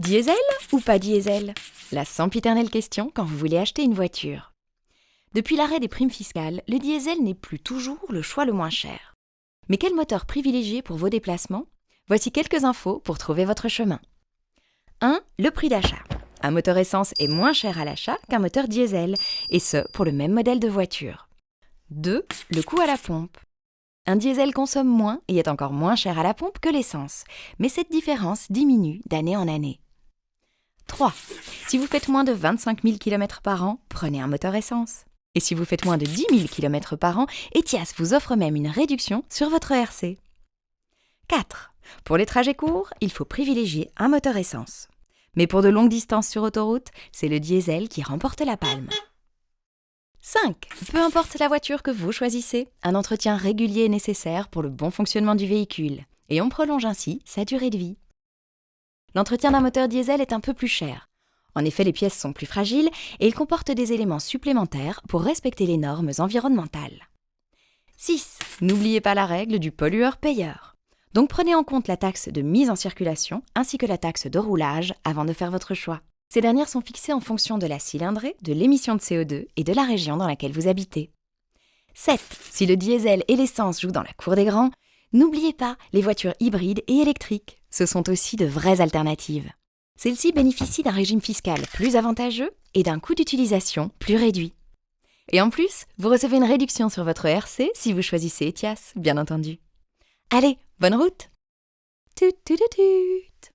Diesel ou pas diesel? La sempiternelle question quand vous voulez acheter une voiture. Depuis l'arrêt des primes fiscales, le diesel n'est plus toujours le choix le moins cher. Mais quel moteur privilégier pour vos déplacements? Voici quelques infos pour trouver votre chemin. 1. Le prix d'achat. Un moteur essence est moins cher à l'achat qu'un moteur diesel, et ce, pour le même modèle de voiture. 2. Le coût à la pompe. Un diesel consomme moins et est encore moins cher à la pompe que l'essence, mais cette différence diminue d'année en année. 3. Si vous faites moins de 25 000 km par an, prenez un moteur essence. Et si vous faites moins de 10 000 km par an, Etias vous offre même une réduction sur votre ERC. 4. Pour les trajets courts, il faut privilégier un moteur essence. Mais pour de longues distances sur autoroute, c'est le diesel qui remporte la palme. 5. Peu importe la voiture que vous choisissez, un entretien régulier est nécessaire pour le bon fonctionnement du véhicule, et on prolonge ainsi sa durée de vie. L'entretien d'un moteur diesel est un peu plus cher. En effet, les pièces sont plus fragiles et il comporte des éléments supplémentaires pour respecter les normes environnementales. 6. N'oubliez pas la règle du pollueur-payeur. Donc prenez en compte la taxe de mise en circulation ainsi que la taxe de roulage avant de faire votre choix. Ces dernières sont fixées en fonction de la cylindrée, de l'émission de CO2 et de la région dans laquelle vous habitez. 7. Si le diesel et l'essence jouent dans la cour des grands, n'oubliez pas les voitures hybrides et électriques. Ce sont aussi de vraies alternatives. Celles-ci bénéficient d'un régime fiscal plus avantageux et d'un coût d'utilisation plus réduit. Et en plus, vous recevez une réduction sur votre ERC si vous choisissez Etias, bien entendu. Allez, bonne route! Tut, tut, tut, tut.